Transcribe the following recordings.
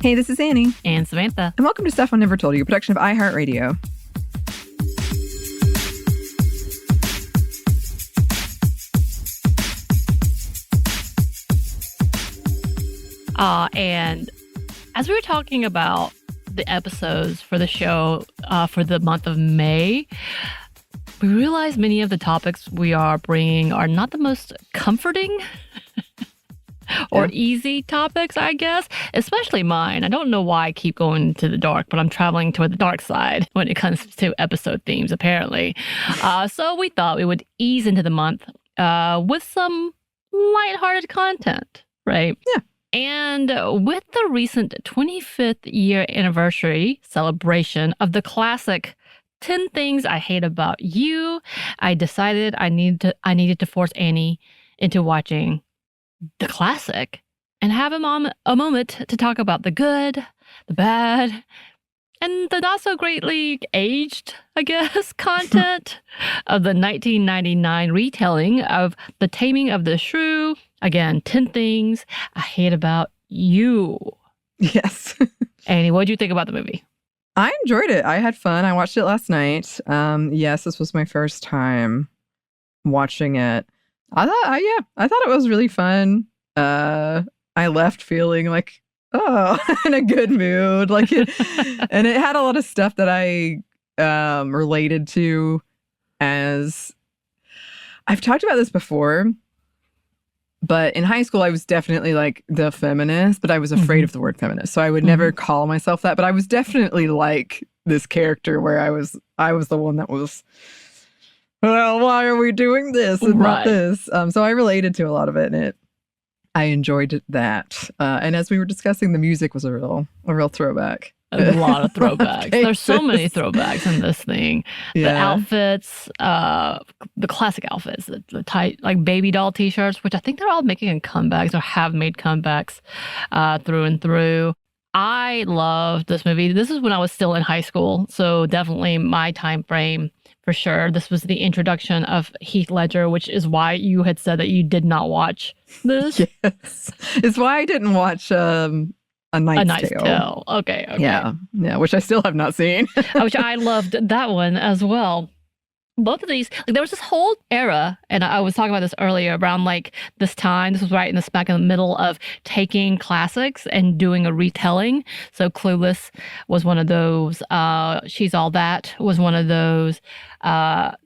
Hey, this is Anney. And Samantha. And welcome to Stuff I Never Told You, a production of iHeartRadio. And as we were talking about the episodes for the show for the month of May, we realized many of the topics we are bringing are not the most comforting or easy topics, I guess, especially mine. I don't know why I keep going to the dark, but I'm traveling toward the dark side when it comes to episode themes, apparently. So we thought we would ease into the month with some lighthearted content, right? Yeah. And with the recent 25th year anniversary celebration of the classic 10 Things I Hate About You, I decided I needed to force Anney into watching the classic and have him on a moment to talk about the good, the bad, and the not so greatly aged, I guess, content of the 1999 retelling of The Taming of the Shrew. Again, 10 Things I Hate About You. Yes. Anney, what did you think about the movie? I enjoyed it. I had fun. I watched it last night. Yes, this was my first time watching it. I thought it was really fun. I left feeling like, in a good mood. And it had a lot of stuff that I related to. As I've talked about this before, but in high school I was definitely like the feminist, but I was afraid of the word feminist, so I would never call myself that. But I was definitely like this character where I was the one that was, well, why are we doing this and not this? So I related to a lot of it, and I enjoyed that. And as we were discussing, the music was a real throwback. A lot of throwbacks. There's so many throwbacks in this thing. Yeah. The outfits, the classic outfits, the tight, like baby doll t-shirts, which I think they're all making comebacks or have made comebacks through and through. I loved this movie. This is when I was still in high school, so definitely my time frame for sure. This was the introduction of Heath Ledger, which is why you had said that you did not watch this. Yes. It's why I didn't watch A Knight's Tale. Okay. Yeah, which I still have not seen. Which I loved that one as well. Both of these, like, there was this whole era, and I was talking about this earlier, around like this time. This was right in the smack in the middle of taking classics and doing a retelling. So Clueless was one of those. She's All That was one of those.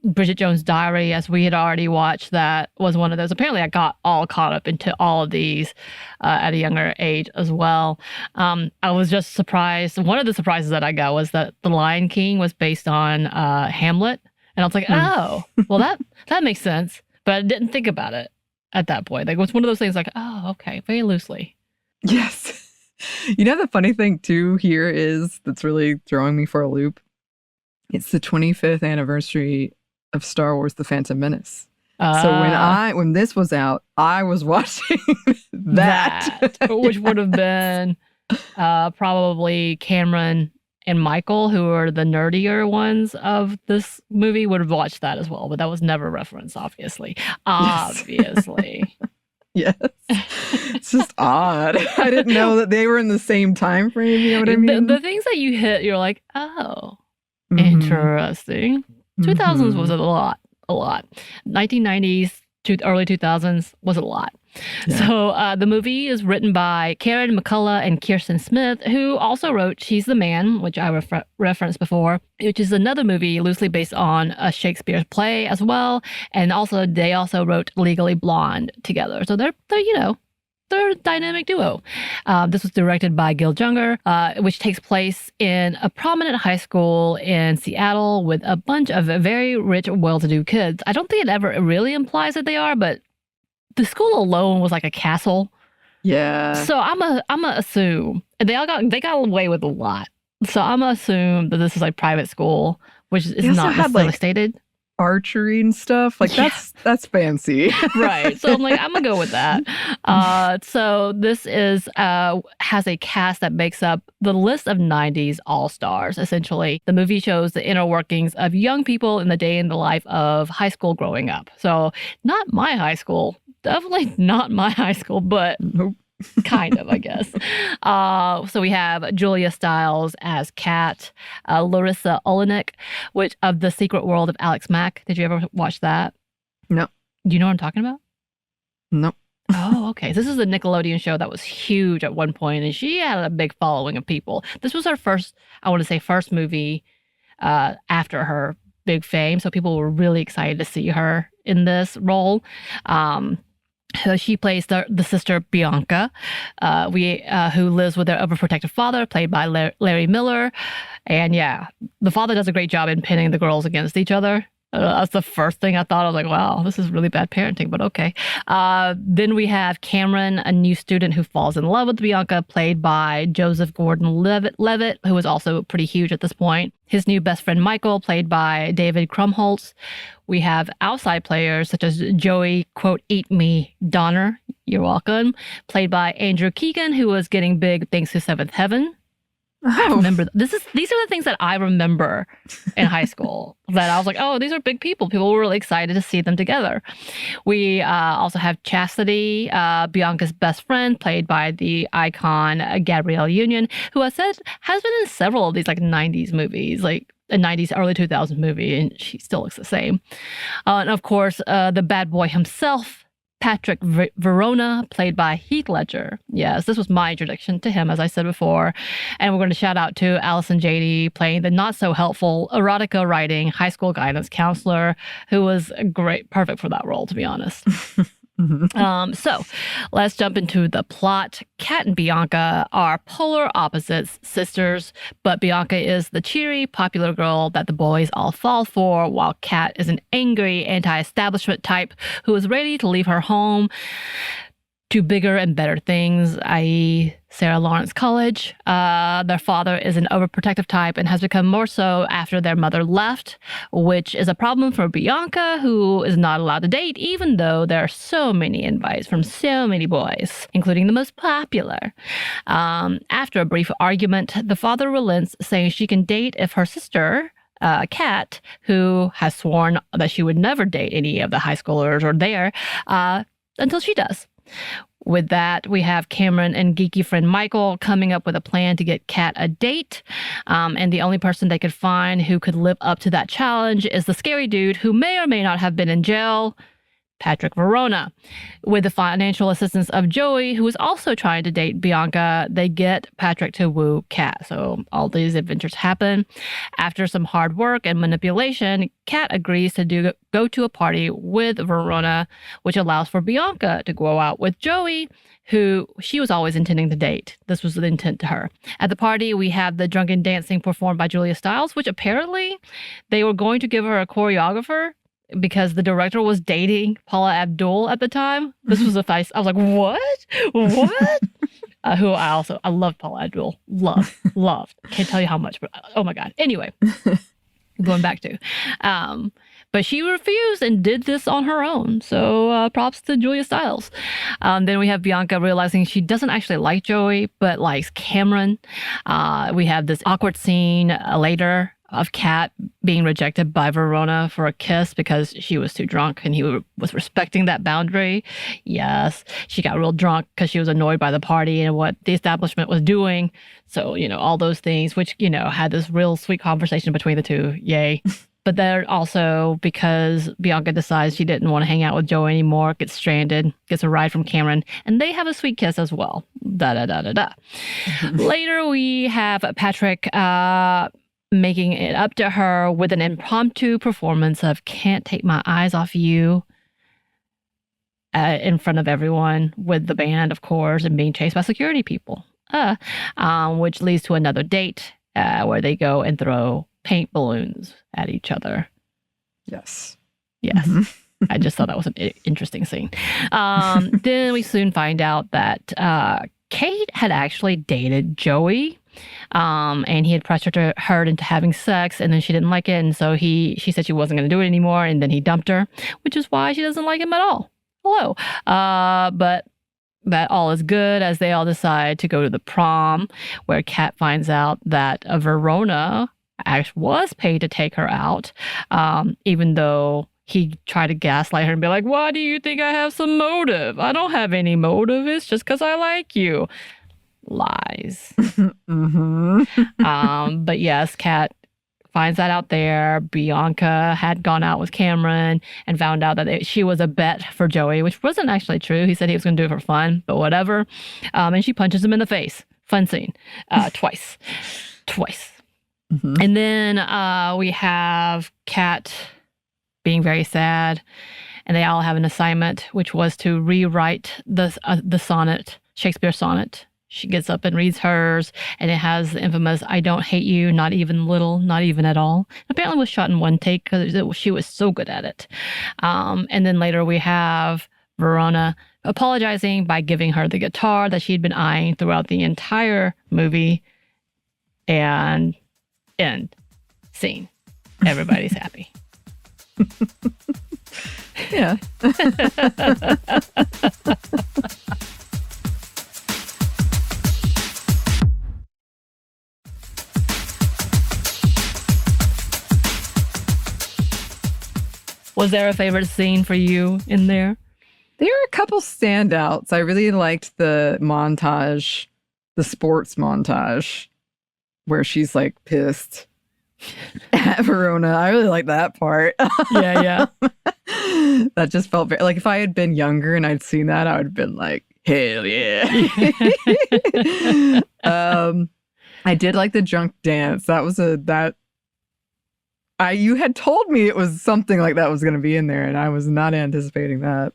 Bridget Jones' Diary, as we had already watched, that was one of those. Apparently I got all caught up into all of these at a younger age as well. I was just surprised. One of the surprises that I got was that The Lion King was based on Hamlet. And I was like, oh, well, that makes sense. But I didn't think about it at that point. Like, it was one of those things like, oh, okay, very loosely. Yes. You know, the funny thing, too, here is that's really throwing me for a loop. It's the 25th anniversary of Star Wars: The Phantom Menace. So when this was out, I was watching that. Which would have been probably Cameron and Michael, who are the nerdier ones of this movie, would have watched that as well. But that was never referenced, obviously. Obviously. Yes. It's just odd. I didn't know that they were in the same time frame. You know what I mean? The things that you hit, you're like, oh, interesting. 2000s was a lot. 1990s to early 2000s was a lot. Yeah. So the movie is written by Karen McCullough and Kirsten Smith, who also wrote She's the Man, which I referenced before, which is another movie loosely based on a Shakespeare play as well. And also they also wrote Legally Blonde together. So they're a dynamic duo. This was directed by Gil Junger, which takes place in a prominent high school in Seattle with a bunch of very rich, well-to-do kids. I don't think it ever really implies that they are, but the school alone was like a castle. Yeah. So I'm gonna assume they got away with a lot. So I'm gonna assume that this is like private school, which is not necessarily stated. Archery and stuff like that's fancy. Right. So I'm like, I'm gonna go with that. So this is has a cast that makes up the list of 90s all-stars. Essentially, the movie shows the inner workings of young people in the day in the life of high school growing up. So not my high school, definitely not my high school, but nope. Kind of, I guess. So we have Julia Stiles as Kat, Larissa Olenek, which of The Secret World of Alex Mack. Did you ever watch that? No. Do you know what I'm talking about? No. Oh, okay. This is a Nickelodeon show that was huge at one point, and she had a big following of people. This was her first, I want to say, first movie after her big fame. So people were really excited to see her in this role. So she plays the sister Bianca, who lives with her overprotective father, played by Larry Miller. And yeah, the father does a great job in pitting the girls against each other. That's the first thing I thought. I was like, wow, this is really bad parenting, but okay. Then we have Cameron, a new student who falls in love with Bianca, played by Joseph Gordon-Levitt, who is also pretty huge at this point. His new best friend, Michael, played by David Krumholtz. We have outside players such as Joey, quote, eat me, Donner, you're welcome, played by Andrew Keegan, who was getting big thanks to Seventh Heaven. I remember these are the things that I remember in high school that I was like, oh, these are big people. People were really excited to see them together. We also have Chastity, Bianca's best friend, played by the icon Gabrielle Union, who I said has been in several of these like 90s movies, like a 90s, early 2000s movie, and she still looks the same. And of course, the bad boy himself, Patrick Verona, played by Heath Ledger. Yes, this was my introduction to him, as I said before. And we're going to shout out to Allison Janney, playing the not-so-helpful erotica writing high school guidance counselor, who was perfect for that role, to be honest. So let's jump into the plot. Kat and Bianca are polar opposites, sisters, but Bianca is the cheery, popular girl that the boys all fall for, while Kat is an angry, anti-establishment type who is ready to leave her home to bigger and better things, i.e. Sarah Lawrence College. Their father is an overprotective type and has become more so after their mother left, which is a problem for Bianca, who is not allowed to date, even though there are so many invites from so many boys, including the most popular. After a brief argument, the father relents, saying she can date if her sister, Kat, who has sworn that she would never date any of the high schoolers or there, until she does. With that, we have Cameron and geeky friend Michael coming up with a plan to get Kat a date. And the only person they could find who could live up to that challenge is the scary dude who may or may not have been in jail, Patrick Verona. With the financial assistance of Joey, who is also trying to date Bianca, they get Patrick to woo Kat. So all these adventures happen. After some hard work and manipulation, Kat agrees to go to a party with Verona, which allows for Bianca to go out with Joey, who she was always intending to date. This was the intent to her. At the party, we have the drunken dancing performed by Julia Stiles, which apparently they were going to give her a choreographer because the director was dating Paula Abdul at the time. This was I was like, what? What? Who I love Paula Abdul. Loved. Can't tell you how much, but oh my God. Anyway, going back to. But she refused and did this on her own. So props to Julia Stiles. Then we have Bianca realizing she doesn't actually like Joey, but likes Cameron. We have this awkward scene later of Kat being rejected by Verona for a kiss because she was too drunk and he was respecting that boundary. Yes, she got real drunk because she was annoyed by the party and what the establishment was doing. So, all those things, which, had this real sweet conversation between the two. Yay. But then also because Bianca decides she didn't want to hang out with Joey anymore, gets stranded, gets a ride from Cameron, and they have a sweet kiss as well. Later, we have Patrick making it up to her with an impromptu performance of Can't Take My Eyes Off You in front of everyone, with the band, of course, and being chased by security people, which leads to another date where they go and throw paint balloons at each other. Yes. Mm-hmm. I just thought that was an interesting scene. Then we soon find out that Kate had actually dated Joey. And he had pressured her into having sex, and then she didn't like it, and so she said she wasn't going to do it anymore, and then he dumped her, which is why she doesn't like him at all. Hello. But that all is good as they all decide to go to the prom, where Kat finds out that Verona actually was paid to take her out, even though he tried to gaslight her and be like, why do you think I have some motive? I don't have any motive. It's just because I like you. Lies. But yes, Kat finds that out there. Bianca had gone out with Cameron and found out that she was a bet for Joey, which wasn't actually true. He said he was going to do it for fun, but whatever. And she punches him in the face. Fun scene. Twice. And then we have Kat being very sad, and they all have an assignment, which was to rewrite the sonnet, Shakespeare sonnet. She gets up and reads hers, and it has the infamous, I don't hate you, not even little, not even at all. Apparently it was shot in one take because she was so good at it. And then later we have Verona apologizing by giving her the guitar that she'd been eyeing throughout the entire movie. And end. Scene. Everybody's happy. Yeah. Was there a favorite scene for you in there? There are a couple standouts. I really liked the montage, the sports montage, where she's like pissed at Verona. I really like that part. Yeah. That just felt very, like if I had been younger and I'd seen that, I would have been like, hell yeah. I did like the drunk dance. You had told me it was something like that was going to be in there, and I was not anticipating that.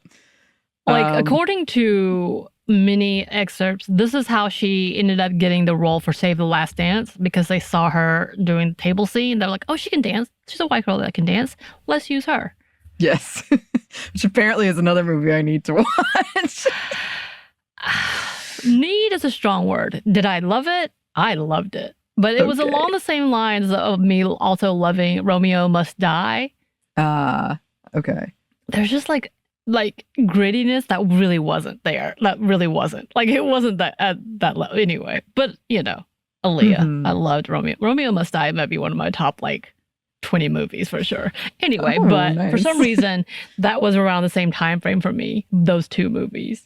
According to many excerpts, this is how she ended up getting the role for Save the Last Dance, because they saw her doing the table scene. They're like, oh, she can dance. She's a white girl that can dance. Let's use her. Yes. Which apparently is another movie I need to watch. Need is a strong word. Did I love it? I loved it. But it was along the same lines of me also loving Romeo Must Die. Okay. There's just like grittiness that really wasn't there. That really wasn't. Like it wasn't that at that level anyway. But you know, Aaliyah. I loved Romeo. Romeo Must Die might be one of my top 20 movies for sure. Anyway, nice. For some reason that was around the same time frame for me. Those two movies.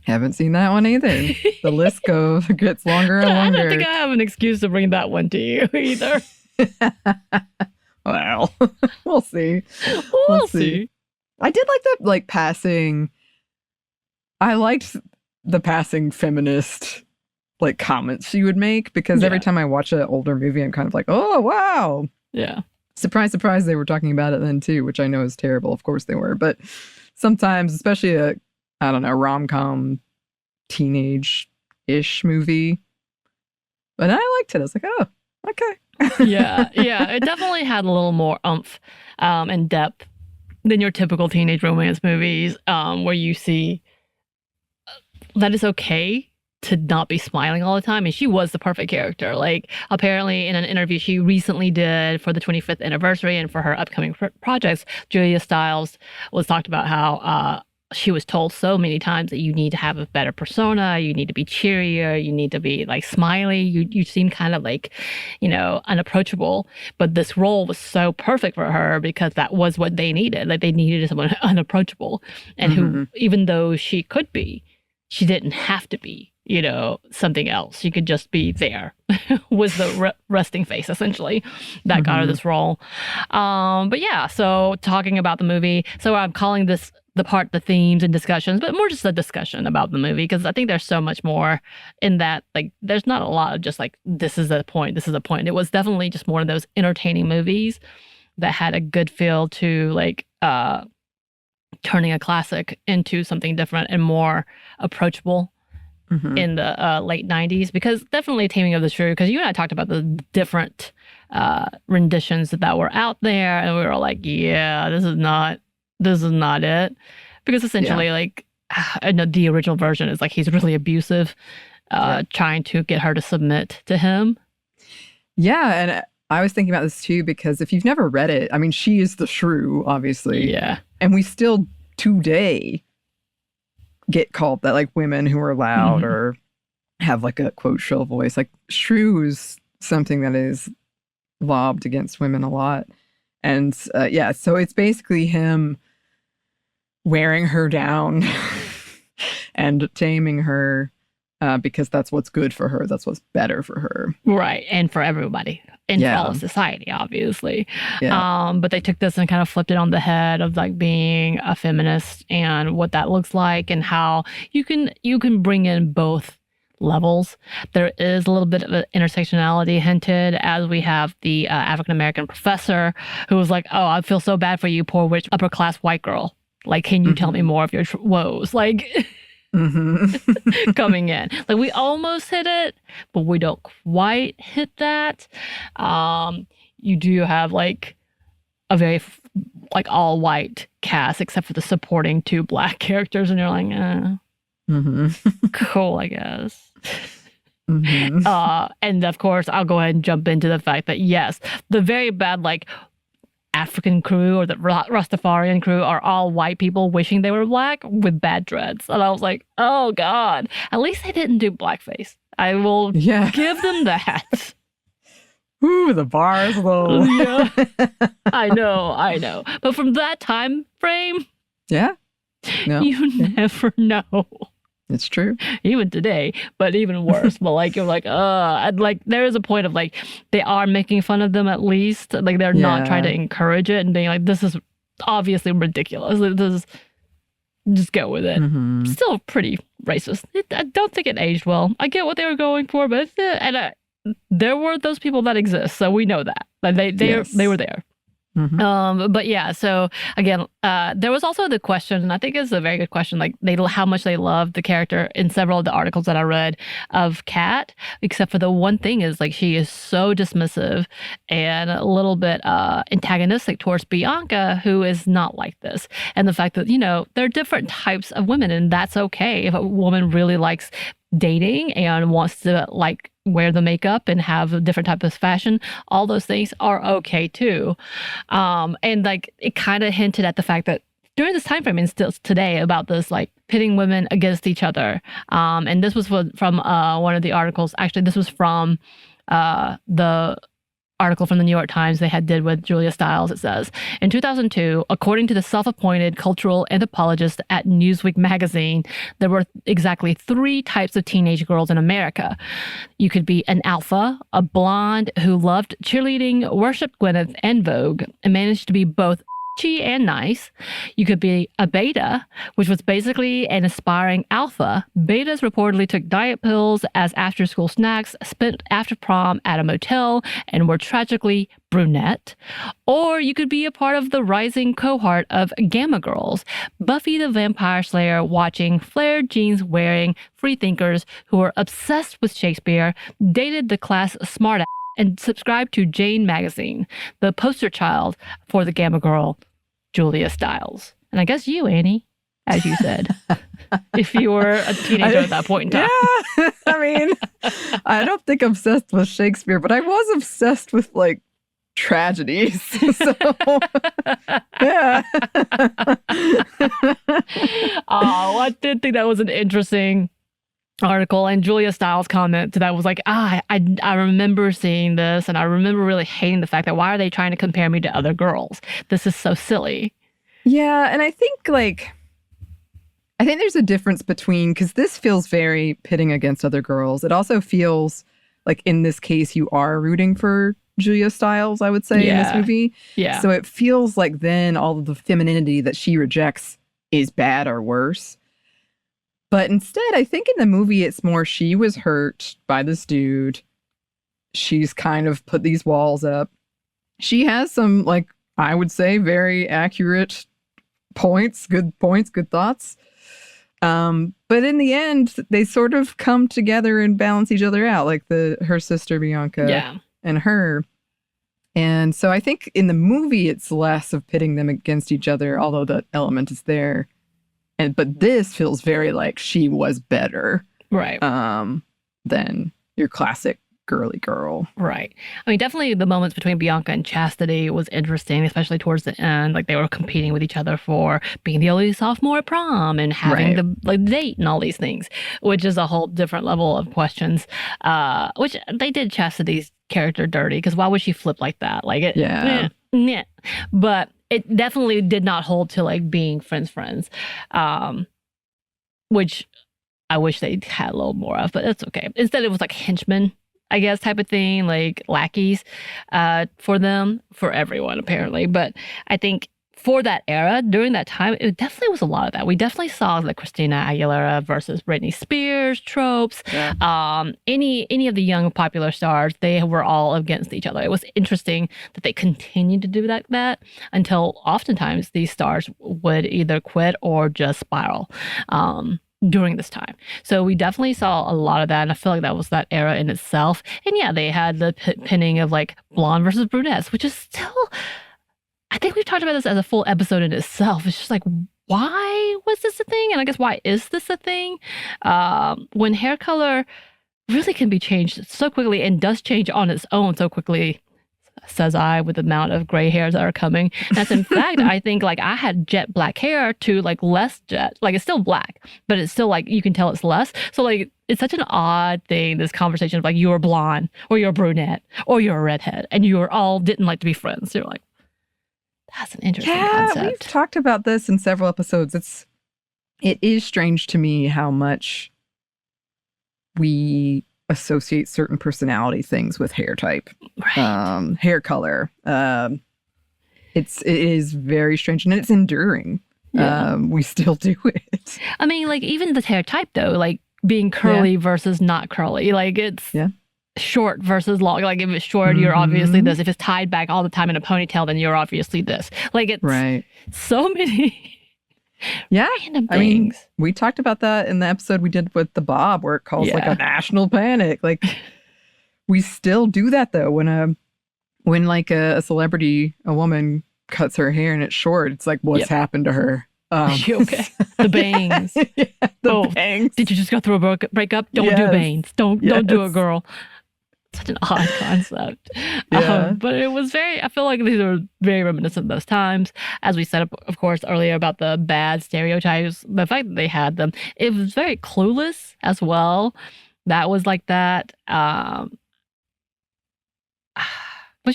Haven't seen that one either. The list gets longer and longer. I don't think I have an excuse to bring that one to you either. Well, we'll see. We'll see. I did like the passing. I liked the passing feminist comments she would make, because every time I watch an older movie, I'm kind of like, oh wow. Yeah. Surprise, surprise, they were talking about it then too, which I know is terrible. Of course they were, but sometimes, especially a rom-com teenage-ish movie. But I liked it. I was like, oh, okay. Yeah. It definitely had a little more oomph and depth than your typical teenage romance movies, where you see that it's okay to not be smiling all the time. And she was the perfect character. Apparently in an interview she recently did for the 25th anniversary and for her upcoming projects, Julia Stiles was talked about how she was told so many times that you need to have a better persona, you need to be cheerier, you need to be smiley, you seem kind of unapproachable. But this role was so perfect for her because that was what they needed. They needed someone unapproachable and who, even though she could be, she didn't have to be, something else. She could just be there was the resting face, essentially, that got her this role. But yeah, so talking about the movie, so I'm calling this the themes and discussions, but more just a discussion about the movie, because I think there's so much more in that. There's not a lot of just this is the point, this is the point. It was definitely just more of those entertaining movies that had a good feel to turning a classic into something different and more approachable in the late 90s. Because definitely Taming of the Shrew, because you and I talked about the different renditions that were out there, and we were like, yeah, this is not it. Because essentially I know the original version is he's really abusive, trying to get her to submit to him. Yeah, and I was thinking about this too, because if you've never read it, I mean, she is the Shrew, obviously. Yeah. And we still today get called that, women who are loud or have a quote shrill voice. Shrew is something that is lobbed against women a lot. And so it's basically him wearing her down and taming her because that's what's good for her. That's what's better for her. Right. And for everybody. And for all of society, obviously. Yeah. But they took this and kind of flipped it on the head of like being a feminist and what that looks like and how you can bring in both levels. There is a little bit of intersectionality hinted as we have the African-American professor who was like, oh, I feel so bad for you, poor rich upper class white girl. Like, can you tell me more of your woes? Like, coming in. Like, we almost hit it, but we don't quite hit that. You do have like a very like all white cast except for the supporting 2 Black characters, and you're like, cool, I guess. And of course, I'll go ahead and jump into the fact that yes, the very bad like African crew or the Rastafarian crew are all white people wishing they were Black with bad dreads. And I was like, oh God, at least they didn't do blackface. I will give them that. Ooh, the bars though. Yeah. I know. But from that time frame, you never know. It's true. Even today, but even worse. But like, you're like, and like, there is a point of like, they are making fun of them at least. Like, they're not trying to encourage it and being like, this is obviously ridiculous. Like, this is, just go with it. Still pretty racist. I don't think it aged well. I get what they were going for, but there were those people that exist, so we know that. Like, they were there. But yeah, so again, there was also the question, and I think it's a very good question, like how much they love the character in several of the articles that I read of Kat, except for the one thing is like she is so dismissive and a little bit antagonistic towards Bianca, who is not like this. And the fact that, you know, there are different types of women, and that's okay. If a woman really likes dating and wants to like wear the makeup and have a different type of fashion, all those things are okay too. And like it kind of hinted at the fact that during this time frame and still today about this like pitting women against each other. And this was from one of the articles. Actually, this was from the article from the New York Times they did with Julia Stiles. It says, in 2002, according to the self-appointed cultural anthropologist at Newsweek magazine, there were exactly 3 types of teenage girls in America. You could be an alpha, a blonde who loved cheerleading, worshipped Gwyneth and Vogue, and managed to be both and nice. You could be a beta, which was basically an aspiring alpha. Betas reportedly took diet pills as after-school snacks, spent after prom at a motel, and were tragically brunette. Or you could be a part of the rising cohort of Gamma Girls, Buffy the Vampire Slayer watching, flared jeans wearing freethinkers who were obsessed with Shakespeare, dated the class smartass, and subscribe to Jane magazine, the poster child for the Gamma Girl, Julia Stiles. And I guess you, Anney, as you said, if you were a teenager at that point in time. Yeah, I mean, I don't think obsessed with Shakespeare, but I was obsessed with like tragedies. So, yeah. Oh, I did think that was an interesting article, and Julia Stiles' comment to that was like, I remember seeing this, and I remember really hating the fact that why are they trying to compare me to other girls? This is so silly. Yeah, and I think there's a difference between, because this feels very pitting against other girls. It also feels like in this case you are rooting for Julia Stiles, I would say, in this movie. Yeah. So it feels like then all of the femininity that she rejects is bad or worse. But instead, I think in the movie, it's more she was hurt by this dude. She's kind of put these walls up. She has some, like, I would say, very accurate points, good thoughts. But in the end, they sort of come together and balance each other out, like her sister Bianca and her. And so I think in the movie, it's less of pitting them against each other, although the element is there. But this feels very like she was better, right? Than your classic girly girl, right? I mean, definitely the moments between Bianca and Chastity was interesting, especially towards the end. Like they were competing with each other for being the only sophomore at prom and having the date and all these things, which is a whole different level of questions. Which they did Chastity's character dirty, because why would she flip like that? Like it, yeah. But it definitely did not hold to like being friends, which I wish they had a little more of, but that's okay. Instead, it was like henchmen, I guess, type of thing, like lackeys for them, for everyone, apparently. But I think for that era, during that time, it definitely was a lot of that. We definitely saw the Christina Aguilera versus Britney Spears tropes. Yeah. Any of the young popular stars, they were all against each other. It was interesting that they continued to do that until oftentimes these stars would either quit or just spiral. During this time. So we definitely saw a lot of that. And I feel like that was that era in itself. And yeah, they had the pinning of like blonde versus brunettes, which is still, I think we've talked about this as a full episode in itself. It's just like, why was this a thing? And I guess, why is this a thing? When hair color really can be changed so quickly and does change on its own so quickly, says I, with the amount of gray hairs that are coming. That's in fact, I think like I had jet black hair to like less jet. Like it's still black, but it's still like you can tell it's less. So like it's such an odd thing, this conversation of like you're blonde or you're a brunette or you're a redhead and you're all didn't like to be friends. You're like, that's an interesting concept. We've talked about this in several episodes. It is strange to me how much we associate certain personality things with hair type, right. Hair color. It is very strange, and it's enduring. Yeah. We still do it. I mean, like even the hair type though, like being curly versus not curly, like it's short versus long. Like if it's short, you're obviously this. If it's tied back all the time in a ponytail, then you're obviously this. Like it's so many. Random things. I mean, we talked about that in the episode we did with the Bob, where it calls like a national panic. Like we still do that though. When like a celebrity, a woman cuts her hair and it's short, it's like, what's happened to her? Is she okay? The bangs. The bangs. Did you just go through a breakup? Don't do bangs. Don't do it, girl. Such an odd concept. But it was I feel like these are very reminiscent of those times. As we said, of course, earlier about the bad stereotypes, the fact that they had them, it was very Clueless as well. That was like that. Was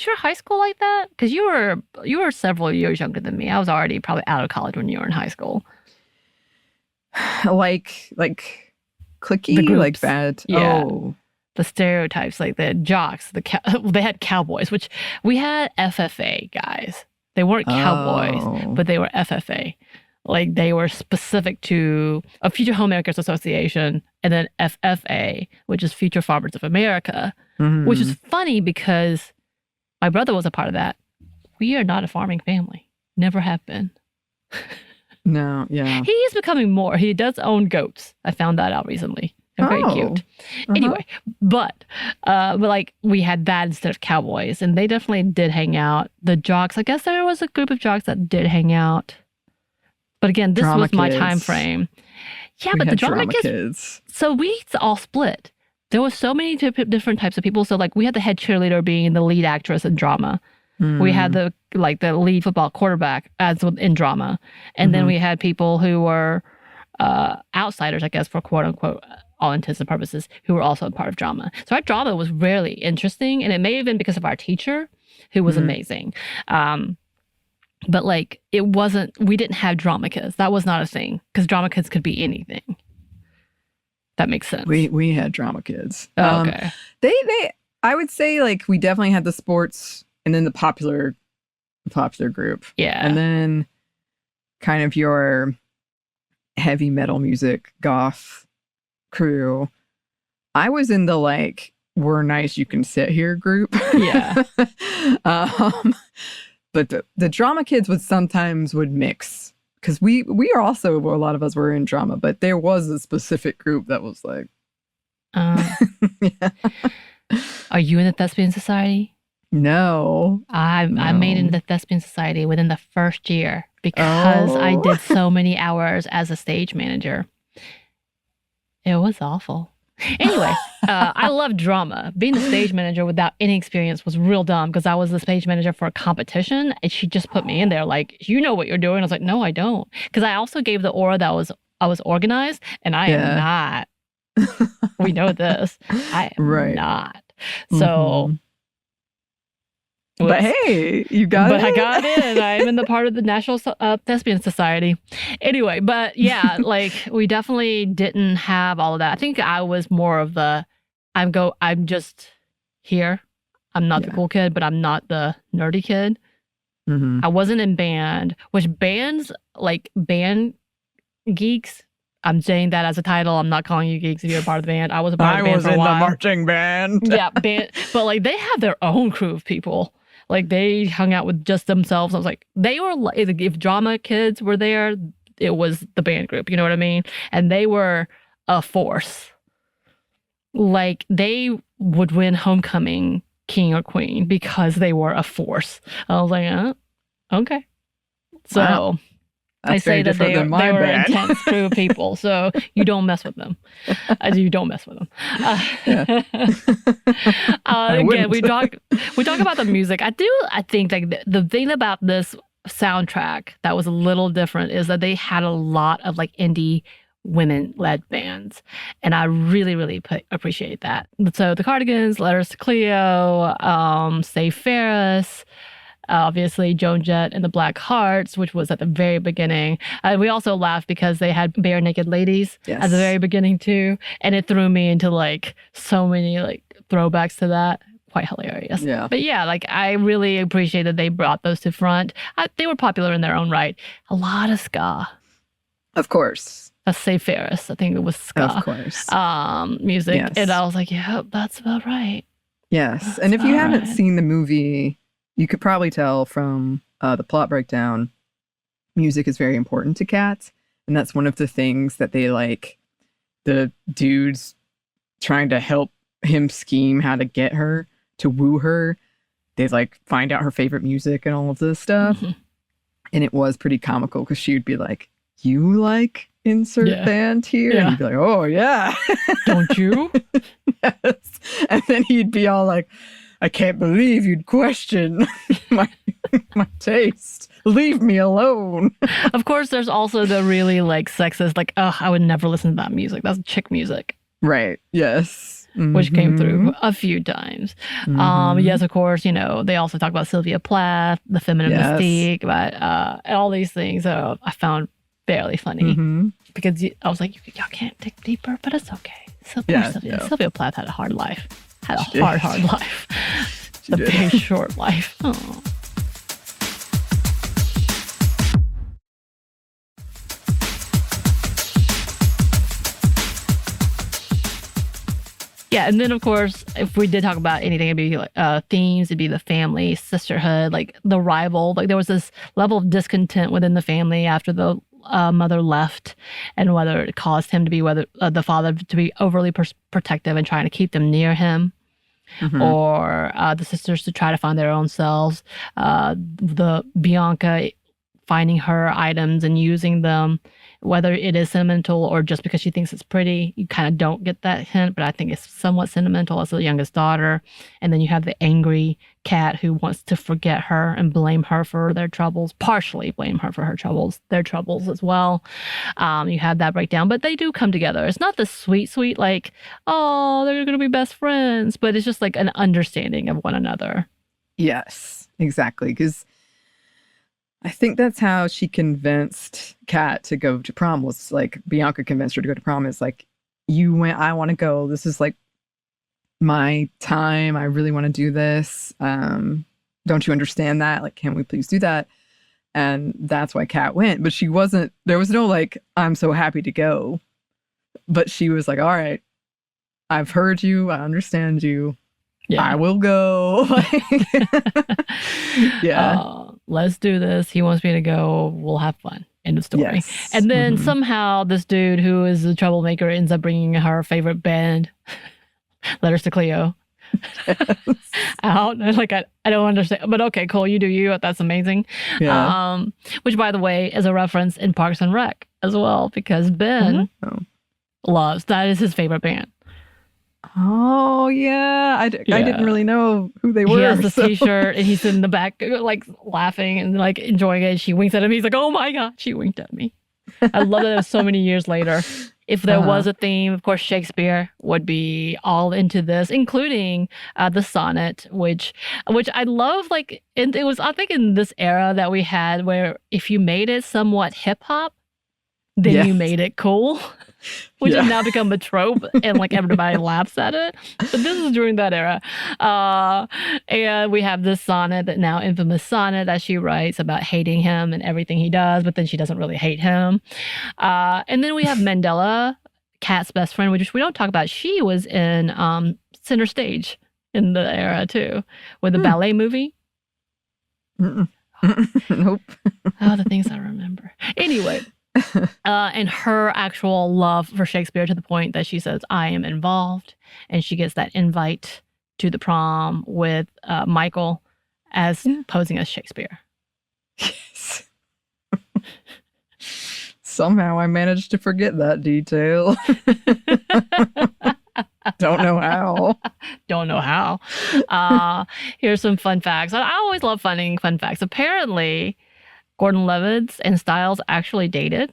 your high school like that? Because you were several years younger than me. I was already probably out of college when you were in high school. Like cliquey, like bad. Yeah. Oh. The stereotypes, like the jocks, they had cowboys, which we had FFA guys. They weren't cowboys, but they were FFA. Like they were specific to a Future Homemakers Association, and then FFA, which is Future Farmers of America, which is funny because my brother was a part of that. We are not a farming family. Never have been. No, yeah. He is becoming more. He does own goats. I found that out recently. They're very cute. Anyway, but like we had that instead of cowboys, and they definitely did hang out. The jocks, I guess there was a group of jocks that did hang out. But again, this was my time frame. Yeah, but the drama kids. So we all split. There was so many different types of people. So like we had the head cheerleader being the lead actress in drama. We had the lead football quarterback as in drama, and then we had people who were outsiders, I guess, for quote unquote all intents and purposes, who were also a part of drama. So our drama was really interesting, and it may have been because of our teacher, who was amazing. But like it wasn't. We didn't have drama kids. That was not a thing because drama kids could be anything. That makes sense. We had drama kids. Okay. They I would say like we definitely had the sports and then the popular group. Yeah. And then kind of your heavy metal music goth crew. I was in the like we're nice you can sit here group. Yeah. But the drama kids would mix. Because we are also, a lot of us were in drama, but there was a specific group that was like... Are you in the Thespian Society? No. I made it in the Thespian Society within the first year because I did so many hours as a stage manager. It was awful. Anyway, I love drama. Being a stage manager without any experience was real dumb because I was the stage manager for a competition and she just put me in there like, you know what you're doing. I was like, no, I don't. Because I also gave the aura that I was organized and I am not. We know this. I am not. So But hey, you got it. But I got in. I'm in the part of the National Thespian Society. Anyway, but yeah, like we definitely didn't have all of that. I think I was more of the, I'm just here. I'm not the cool kid, but I'm not the nerdy kid. Mm-hmm. I wasn't in band, which bands, like band geeks, I'm saying that as a title. I'm not calling you geeks if you're a part of the band. I was a part of the band for a while. I was in the marching band. Yeah, band, but like they have their own crew of people. Like they hung out with just themselves. I was like, they were like, if drama kids were there, it was the band group. You know what I mean? And they were a force. Like they would win homecoming king or queen because they were a force. I was like, okay. So wow. I say that they were an intense crew of people. So you don't mess with them. You don't mess with them. Again, we talk about the music. I think like the thing about this soundtrack that was a little different is that they had a lot of like indie women-led bands, and I really, really appreciate that. So the Cardigans, Letters to Cleo, Say Ferris, obviously Joan Jett and the Black Hearts, which was at the very beginning. We also laughed because they had Bare Naked Ladies at the very beginning too, and it threw me into like so many like throwbacks to that. Quite hilarious. Yeah. But yeah, like I really appreciate that they brought those to front. They were popular in their own right. A lot of ska. Of course. Say Ferris, I think it was ska. Of course. Music. Yes. And I was like, yeah, that's about right. Yes. That's and if you haven't seen the movie, you could probably tell from the plot breakdown, music is very important to Kat. And that's one of the things that they like, the dudes trying to help him scheme how to get her, to woo her. They like find out her favorite music and all of this stuff. Mm-hmm. And it was pretty comical because she would be like, you like insert band here? Yeah. And he'd be like, oh, yeah. Don't you? Yes. And then he'd be all like, I can't believe you'd question my taste. Leave me alone. Of course, there's also the really like sexist, like, oh, I would never listen to that music. That's chick music. Right. Yes. Mm-hmm. Which came through a few times. Mm-hmm. Yes, of course, you know, they also talk about Sylvia Plath, the feminine mystique, but all these things I found fairly funny because I was like, y'all can't dig deeper, but it's okay. Sylvia Plath had a hard life. Had a hard life. A very short life. Oh. Yeah, and then of course, if we did talk about anything, it'd be like themes. It'd be the family, sisterhood, like the rival. Like there was this level of discontent within the family after the mother left, and whether it caused him to be the father to be overly protective and trying to keep them near him, or the sisters to try to find their own selves. The Bianca finding her items and using them, whether it is sentimental or just because she thinks it's pretty. You kind of don't get that hint, but I think it's somewhat sentimental as the youngest daughter. And then you have the angry Kat who wants to forget her and blame her for their troubles, partially blame her for her troubles, their troubles as well. You have that breakdown, but they do come together. It's not the sweet, like, oh, they're going to be best friends, but it's just like an understanding of one another. Yes, exactly. Because I think that's how she convinced Kat to go to prom, was like Bianca convinced her to go to prom. It's like, you went, I want to go. This is like my time. I really want to do this. Don't you understand that? Like, can we please do that? And that's why Kat went. But she wasn't, there was no like, I'm so happy to go. But she was like, all right, I've heard you. I understand you. Yeah. I will go. Let's do this. He wants me to go. We'll have fun. End of story. Yes. And then somehow this dude who is a troublemaker ends up bringing her favorite band, Letters to Cleo, out. Like, I don't understand. But okay, cool. You do you. That's amazing. Yeah. Which, by the way, is a reference in Parks and Rec as well, because Ben loves, that is his favorite band. Oh, yeah. I didn't really know who they were. He has this t-shirt and he's in the back like laughing and like enjoying it. She winks at him. He's like, oh my God, she winked at me. I love that it was so many years later. if there was a theme, of course, Shakespeare would be all into this, including the sonnet, which I love. Like, it was, I think, in this era that we had where if you made it somewhat hip hop, then you made it cool, which has now become a trope, and like everybody laughs at it. But this is during that era. And we have this sonnet, that now infamous sonnet, that she writes about hating him and everything he does, but then she doesn't really hate him. And then we have Mandela, Kat's best friend, which we don't talk about. She was in Center Stage in the era too, with the ballet movie. Nope. Oh, the things I remember. Anyway. And her actual love for Shakespeare, to the point that she says, I am involved. And she gets that invite to the prom with Michael as posing as Shakespeare. Yes. Somehow I managed to forget that detail. Don't know how. Don't know how. Here's some fun facts. I always love finding fun facts. Apparently, Gordon Levitt and Stiles actually dated.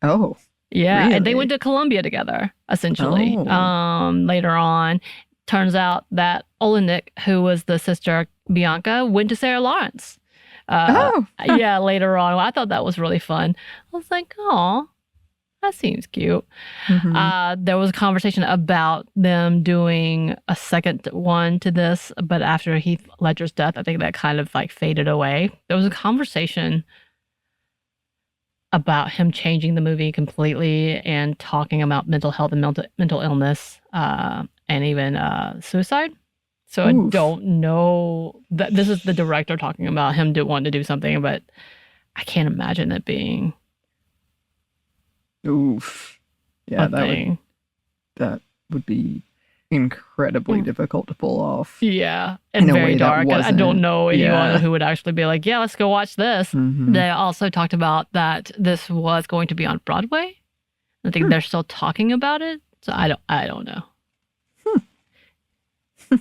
Oh. Yeah, really? and they went to Columbia together, essentially. Later on, turns out that Olenek, who was the sister Bianca, went to Sarah Lawrence. Yeah, later on. I thought that was really fun. I was like, oh, that seems cute. There was a conversation about them doing a second one to this, but after Heath Ledger's death, I think that kind of like faded away. There was a conversation about him changing the movie completely and talking about mental health and mental illness, and even suicide. So I don't know that this is the director talking about him wanting to do something, but I can't imagine it being. Oof. Yeah, that would be incredibly difficult to pull off. Yeah, and very dark. I don't know anyone who would actually be like, yeah, let's go watch this. They also talked about that this was going to be on Broadway. I think they're still talking about it. So I don't know.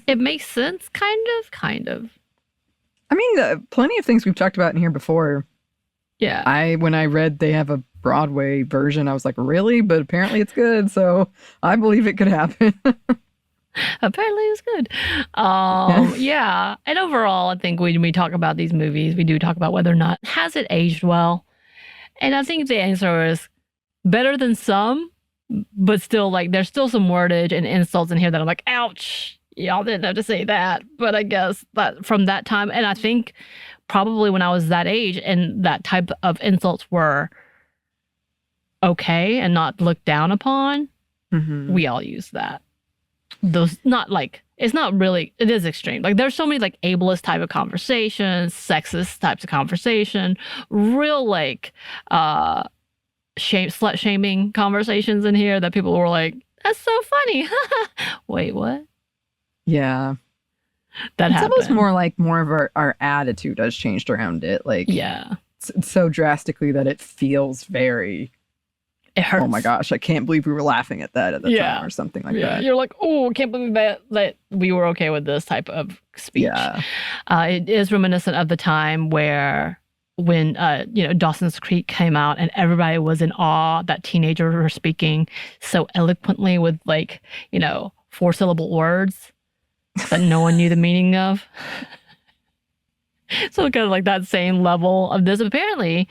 It makes sense, kind of. I mean, plenty of things we've talked about in here before. Yeah. When I read they have a Broadway version, I was like, really? But apparently it's good, so I believe it could happen. Apparently it's good. Yeah. And overall, I think when we talk about these movies, we do talk about whether or not has it aged well. And I think the answer is better than some, but still, like, there's still some wordage and insults in here that I'm like, ouch, y'all didn't have to say that. But I guess that from that time, and I think probably when I was that age and that type of insults were okay and not looked down upon, we all use that. Those, not like, it's not really, it is extreme. Like, there's so many like ableist type of conversations, sexist types of conversation, real like slut shaming conversations in here that people were like, that's so funny. Wait, what? Yeah. That it's happened. almost more of our attitude has changed around it. Like, yeah, so drastically that it feels very, it hurts. Oh my gosh, I can't believe we were laughing at that at the time or something like that. You're like, oh, I can't believe that we were okay with this type of speech. Yeah. It is reminiscent of the time when Dawson's Creek came out and everybody was in awe that teenagers were speaking so eloquently with 4-syllable words that no one knew the meaning of. So kind of like that same level of this. Apparently,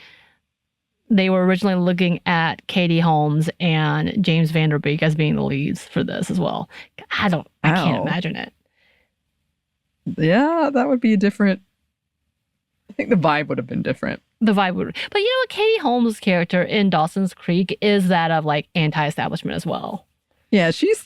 they were originally looking at Katie Holmes and James Van Der Beek as being the leads for this as well. I can't imagine it. Yeah, that would be different. I think the vibe would have been different. But you know what? Katie Holmes' character in Dawson's Creek is that of like anti-establishment as well. Yeah, she's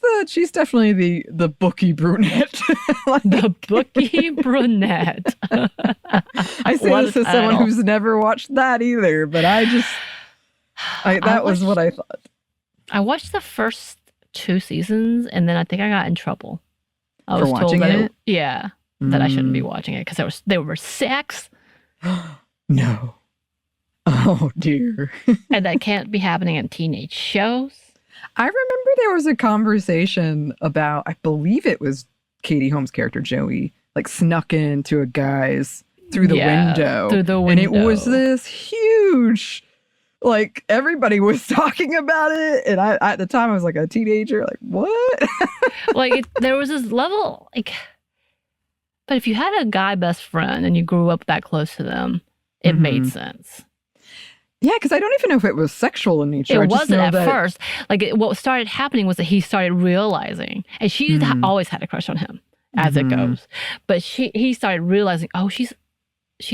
definitely the bookie brunette. The bookie brunette. I say this as someone who's never watched that either, but that was what I thought. I watched the first 2 seasons, and then I think I got in trouble. I was told that that I shouldn't be watching it because there were sex. No. Oh dear. And that can't be happening in teenage shows. I remember there was a conversation about, I believe it was Katie Holmes' character, Joey, like snuck into a guy's through the window. Through the window. And it was this huge Like, everybody was talking about it. And I at the time, I was like a teenager. Like, what? Like, there was this level, like... But if you had a guy best friend and you grew up that close to them, it made sense. Yeah, because I don't even know if it was sexual in nature. It wasn't at first. Like, what started happening was that he started realizing, and she always had a crush on him, as it goes. But he started realizing, oh, she's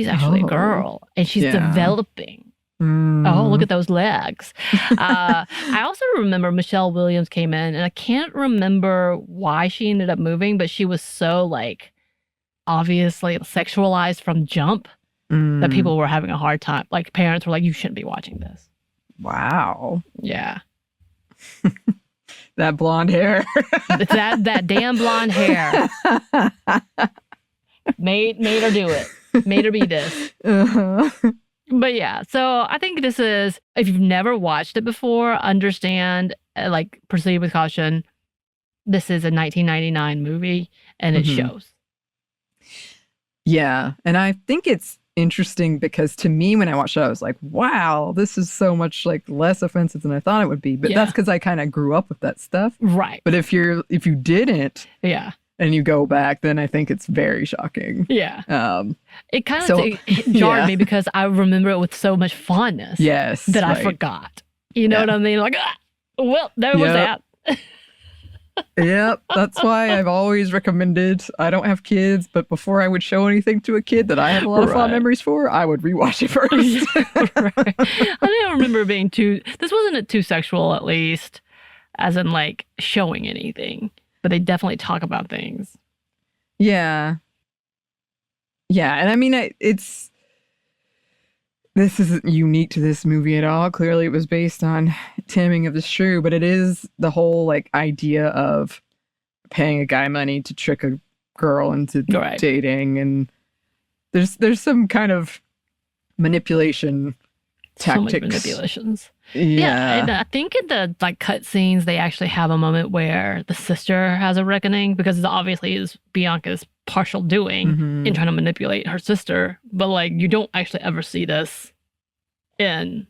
actually a girl, and she's developing. Oh, look at those legs. I also remember Michelle Williams came in, and I can't remember why she ended up moving, but she was so, like, obviously sexualized from jump that people were having a hard time. Like, parents were like, you shouldn't be watching this. Wow. Yeah. That blonde hair. that damn blonde hair. Made her do it. Made her be this. But yeah, so I think this is, if you've never watched it before, understand, like, proceed with caution. This is a 1999 movie, and it shows. Yeah, and I think it's interesting because to me, when I watched it, I was like, wow, this is so much like less offensive than I thought it would be. But that's because I kind of grew up with that stuff. Right. But if you didn't, and you go back, then I think it's very shocking. Yeah. It kind of jarred me because I remember it with so much fondness. Yes. That I forgot. You know what I mean? Like, well, there was that. Yep, that's why I've always recommended, I don't have kids, but before I would show anything to a kid that I have a lot of fond memories for, I would rewatch it first. I don't remember it being this wasn't too sexual, at least, as in, like, showing anything, but they definitely talk about things. Yeah. Yeah, and I mean, this isn't unique to this movie at all. Clearly, it was based on Taming of the Shrew, but it is the whole, like, idea of paying a guy money to trick a girl into dating, and there's some kind of manipulation tactics. So many manipulations. Yeah, and I think in the, like, cut scenes, they actually have a moment where the sister has a reckoning, because it obviously is Bianca's partial doing in trying to manipulate her sister, but, like, you don't actually ever see this in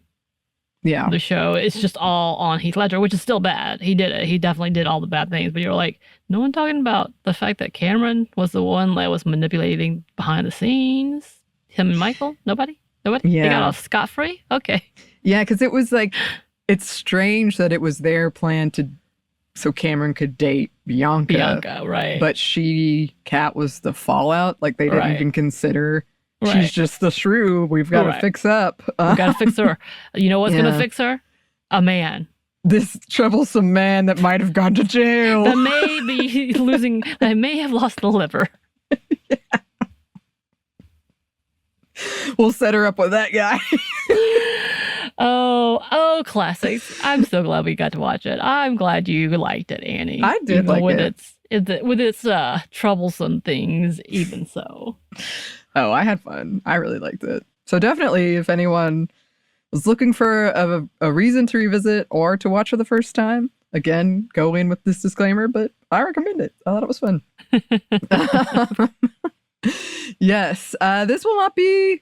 the show. It's just all on Heath Ledger, which is still bad. He did it. He definitely did all the bad things, but you're like, no one talking about the fact that Cameron was the one that was manipulating behind the scenes. Him and Michael? Nobody? Yeah. They got off scot-free? Okay. Yeah, because it was like, it's strange that it was their plan so Cameron could date Bianca, right? But Kat was the fallout. Like, they didn't even consider she's just the Shrew. We've got to fix up. We've got to fix her. You know what's going to fix her? A man. This troublesome man that might have gone to jail. That may be that may have lost the liver. We'll set her up with that guy. Oh, classics. I'm so glad we got to watch it. I'm glad you liked it, Annie. I did like it. With its troublesome things, even so. Oh, I had fun. I really liked it. So definitely, if anyone was looking for a reason to revisit or to watch for the first time, again, go in with this disclaimer, but I recommend it. I thought it was fun. Yes, this will not be...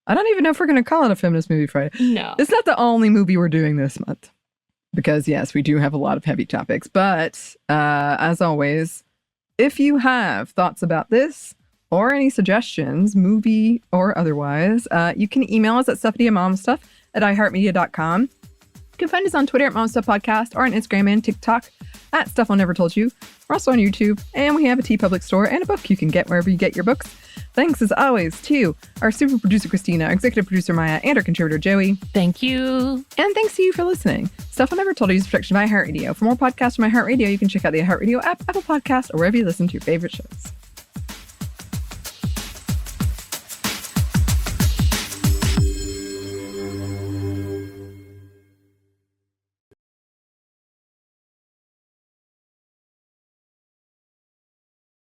I don't even know if we're going to call it a Feminist Movie Friday. No. It's not the only movie we're doing this month. Because, yes, we do have a lot of heavy topics. But, as always, if you have thoughts about this or any suggestions, movie or otherwise, you can email us at stuffandmomstuff@iheartmedia.com. You can find us on Twitter at MomStuffPodcast or on Instagram and TikTok at Stuff I Never Told You. We're also on YouTube, and we have a TeePublic store and a book you can get wherever you get your books. Thanks, as always, to our super producer, Christina, executive producer, Maya, and our contributor, Joey. Thank you. And thanks to you for listening. Stuff I Never Told You is a production of iHeartRadio. For more podcasts from iHeartRadio, you can check out the iHeartRadio app, Apple Podcasts, or wherever you listen to your favorite shows.